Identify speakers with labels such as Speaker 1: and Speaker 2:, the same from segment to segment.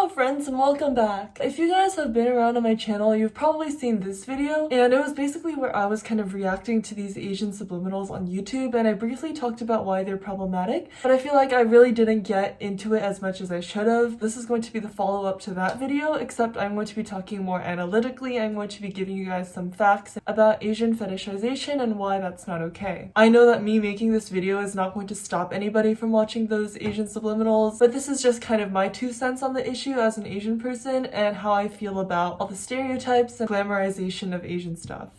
Speaker 1: Hello friends and welcome back. If you guys have been around on my channel, you've probably seen this video, and it was basically where I was kind of reacting to these Asian subliminals on YouTube, and I briefly talked about why they're problematic, but I feel like I really didn't get into it as much as I should have. This is going to be the follow-up to that video, except I'm going to be talking more analytically. I'm going to be giving you guys some facts about Asian fetishization and why that's not okay. I know that me making this video is not going to stop anybody from watching those Asian subliminals, but this is just kind of my 2 cents on the issue as an Asian person and how I feel about all the stereotypes and glamorization of Asian stuff.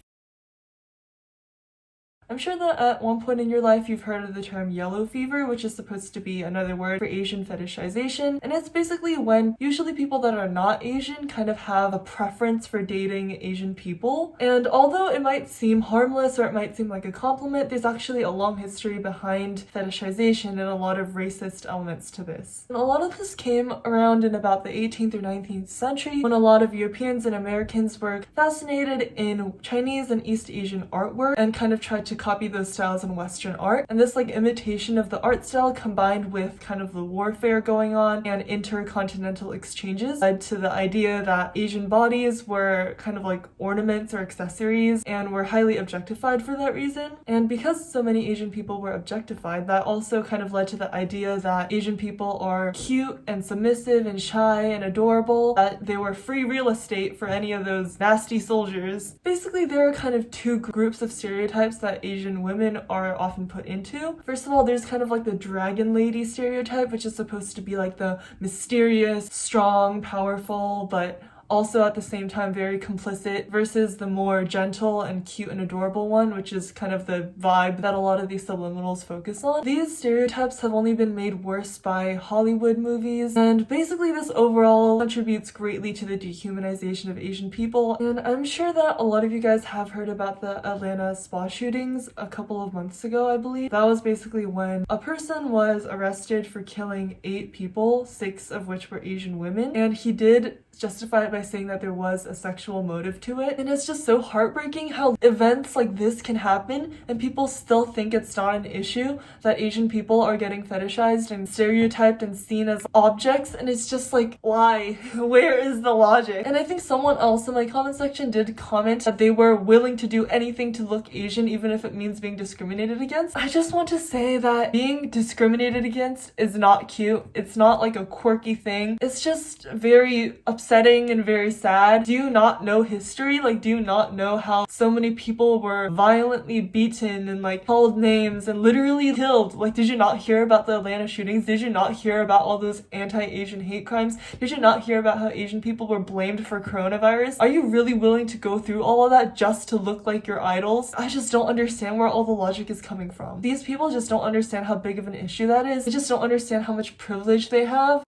Speaker 1: I'm sure that at one point in your life you've heard of the term yellow fever, which is supposed to be another word for Asian fetishization, and it's basically when usually people that are not Asian kind of have a preference for dating Asian people. And although it might seem harmless or it might seem like a compliment, there's actually a long history behind fetishization and a lot of racist elements to this. And a lot of this came around in about the 18th or 19th century when a lot of Europeans and Americans were fascinated in Chinese and East Asian artwork and kind of tried to copy those styles in Western art. And this imitation of the art style combined with kind of the warfare going on and intercontinental exchanges led to the idea that Asian bodies were kind of like ornaments or accessories and were highly objectified for that reason. And because so many Asian people were objectified, that also kind of led to the idea that Asian people are cute and submissive and shy and adorable, that they were free real estate for any of those nasty soldiers. Basically, there are kind of 2 groups of stereotypes that Asian women are often put into. First of all, there's kind of like the dragon lady stereotype, which is supposed to be like the mysterious, strong, powerful, but also at the same time very complicit, versus the more gentle and cute and adorable one, which is kind of the vibe that a lot of these subliminals focus on. These stereotypes have only been made worse by Hollywood movies, and basically this overall contributes greatly to the dehumanization of Asian people. And I'm sure that a lot of you guys have heard about the Atlanta spa shootings a couple of months ago, I believe. That was basically when a person was arrested for killing 8 people, 6 of which were Asian women, and he did justify it by saying that there was a sexual motive to it. And it's just so heartbreaking how events like this can happen and people still think it's not an issue that Asian people are getting fetishized and stereotyped and seen as objects. And it's just like, why? Where is the logic? And I think someone else in my comment section did comment that they were willing to do anything to look Asian, even if it means being discriminated against. I just want to say that being discriminated against is not cute. It's not like a quirky thing. It's just very upsetting and very sad. Do you not know history? Do you not know how so many people were violently beaten and called names and literally killed? Did you not hear about the Atlanta shootings? Did you not hear about all those anti-Asian hate crimes? Did you not hear about how Asian people were blamed for coronavirus? Are you really willing to go through all of that just to look like your idols? I just don't understand where all the logic is coming from. These people just don't understand how big of an issue that is. They just don't understand how much privilege they have.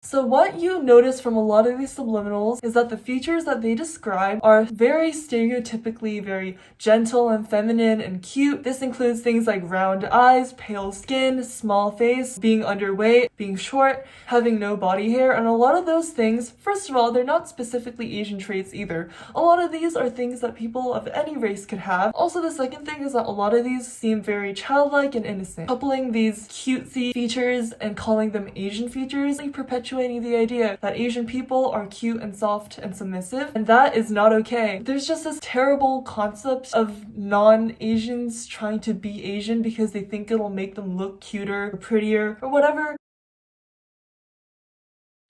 Speaker 1: So what you notice from a lot of these subliminals is that the features that they describe are very stereotypically very gentle and feminine and cute. This includes things like round eyes, pale skin, small face, being underweight, being short, having no body hair, and a lot of those things, first of all, they're not specifically Asian traits either. A lot of these are things that people of any race could have. Also, the second thing is that a lot of these seem very childlike and innocent. Coupling these cutesy features and calling them Asian features perpetuating the idea that Asian people are cute and soft and submissive, and that is not okay. There's just this terrible concept of non-Asians trying to be Asian because they think it'll make them look cuter or prettier or whatever.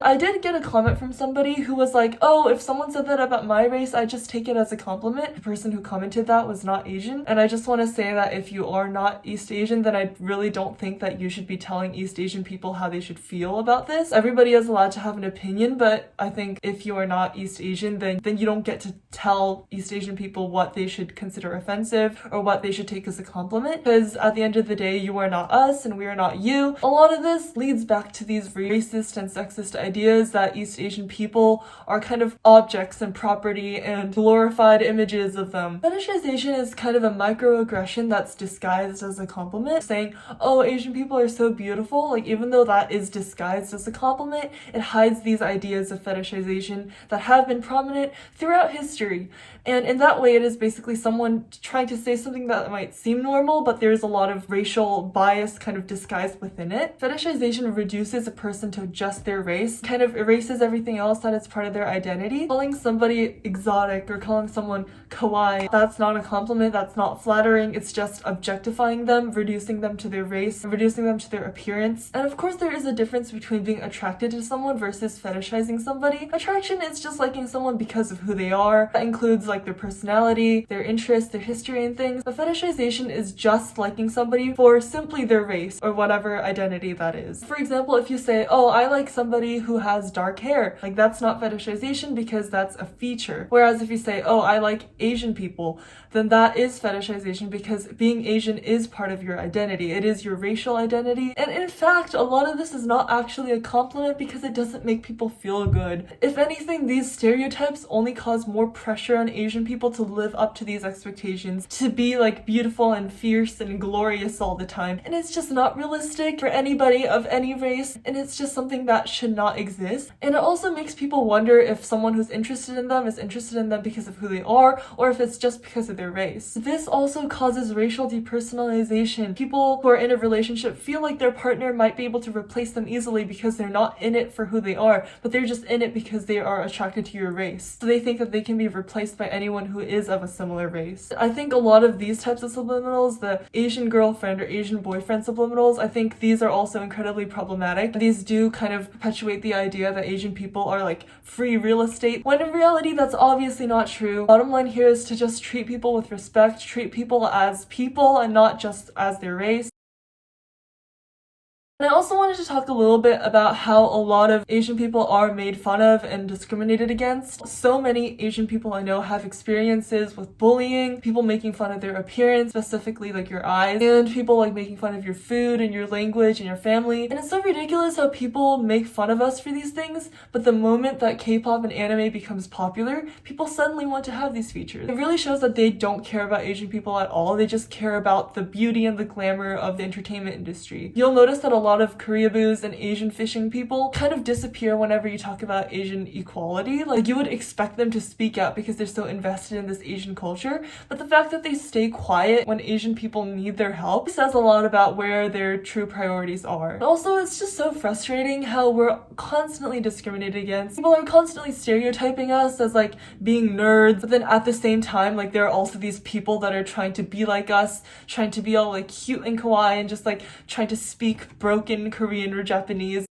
Speaker 1: I did get a comment from somebody who was like, oh, if someone said that about my race, I just take it as a compliment. The person who commented that was not Asian. And I just want to say that if you are not East Asian, then I really don't think that you should be telling East Asian people how they should feel about this. Everybody is allowed to have an opinion, but I think if you are not East Asian, then you don't get to tell East Asian people what they should consider offensive or what they should take as a compliment. Because at the end of the day, you are not us and we are not you. A lot of this leads back to these racist and sexist ideas ideas that East Asian people are kind of objects and property and glorified images of them. Fetishization is kind of a microaggression that's disguised as a compliment, saying, oh, Asian people are so beautiful. Like, even though that is disguised as a compliment, it hides these ideas of fetishization that have been prominent throughout history. And in that way, it is basically someone trying to say something that might seem normal, but there's a lot of racial bias kind of disguised within it. Fetishization reduces a person to just their race, kind of erases everything else that is part of their identity. Calling somebody exotic or calling someone kawaii, that's not a compliment, that's not flattering, it's just objectifying them, reducing them to their race, reducing them to their appearance. And of course, there is a difference between being attracted to someone versus fetishizing somebody. Attraction is just liking someone because of who they are. That includes like their personality, their interests, their history and things. But fetishization is just liking somebody for simply their race or whatever identity that is. For example, if you say, oh, I like somebody who has dark hair, like that's not fetishization because that's a feature. Whereas if you say, oh, I like Asian people, then that is fetishization because being Asian is part of your identity. It is your racial identity. And in fact, a lot of this is not actually a compliment because it doesn't make people feel good. If anything, these stereotypes only cause more pressure on Asian people to live up to these expectations, to be like beautiful and fierce and glorious all the time. And it's just not realistic for anybody of any race, and it's just something that should not exist. And it also makes people wonder if someone who's interested in them is interested in them because of who they are, or if it's just because of their race. This also causes racial depersonalization. People who are in a relationship feel like their partner might be able to replace them easily because they're not in it for who they are, but they're just in it because they are attracted to your race. So they think that they can be replaced by anyone who is of a similar race. I think a lot of these types of subliminals, the Asian girlfriend or Asian boyfriend subliminals, I think these are also incredibly problematic. These do kind of perpetuate the idea that Asian people are like free real estate, when in reality that's obviously not true. Bottom line here is to just treat people with respect, treat people and not just as their race. And I also wanted to talk a little bit about how a lot of Asian people are made fun of and discriminated against. So many Asian people I know have experiences with bullying, people making fun of their appearance, specifically like your eyes, and people like making fun of your food and your language and your family. And it's so ridiculous how people make fun of us for these things, but the moment that K-pop and anime becomes popular, people suddenly want to have these features. It really shows that they don't care about Asian people at all. They just care about the beauty and the glamour of the entertainment industry. You'll notice that a lot of koreaboos and Asian fishing people kind of disappear whenever you talk about Asian equality. Like, you would expect them to speak out because they're so invested in this Asian culture, but the fact that they stay quiet when Asian people need their help says a lot about where their true priorities are. And also, it's just so frustrating how we're constantly discriminated against. People are constantly stereotyping us as like being nerds, but then at the same time, like, there are also these people that are trying to be like us, trying to be all like cute and kawaii and just like trying to speak broken Korean or Japanese.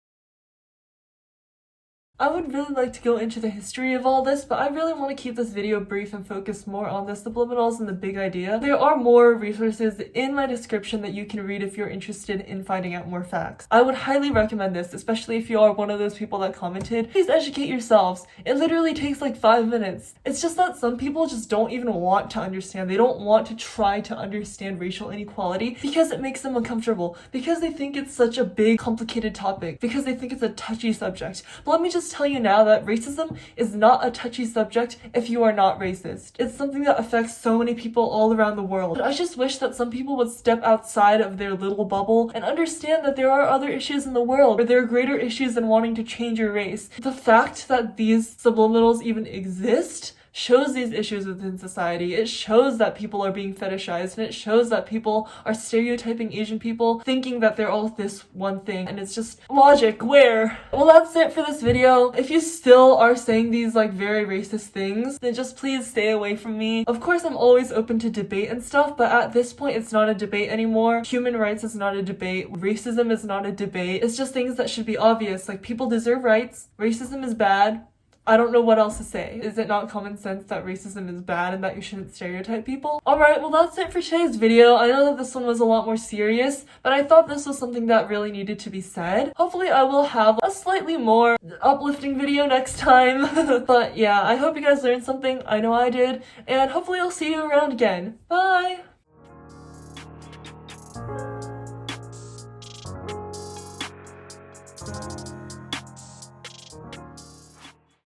Speaker 1: I would really like to go into the history of all this, but I really want to keep this video brief and focus more on the subliminals and the big idea. There are more resources in my description that you can read if you're interested in finding out more facts. I would highly recommend this, especially if you are one of those people that commented. Please educate yourselves. It literally takes like 5 minutes. It's just that some people just don't even want to understand. They don't want to try to understand racial inequality because it makes them uncomfortable, because they think it's such a big, complicated topic, because they think it's a touchy subject. But let me just tell you now that racism is not a touchy subject if you are not racist. It's something that affects so many people all around the world. But I just wish that some people would step outside of their little bubble and understand that there are other issues in the world, or there are greater issues than wanting to change your race. The fact that these subliminals even exist shows these issues within society. It shows that people are being fetishized, and it shows that people are stereotyping Asian people, thinking that they're all this one thing, and it's just logic. Where? Well, that's it for this video. If you still are saying these like very racist things, then just please stay away from me. Of course, I'm always open to debate and stuff, but at this point, it's not a debate anymore. Human rights is not a debate. Racism is not a debate. It's just things that should be obvious. Like, people deserve rights. Racism is bad. I don't know what else to say. Is it not common sense that racism is bad and that you shouldn't stereotype people? Alright, well that's it for today's video. I know that this one was a lot more serious, but I thought this was something that really needed to be said. Hopefully I will have a slightly more uplifting video next time. But yeah, I hope you guys learned something. I know I did. And hopefully I'll see you around again. Bye!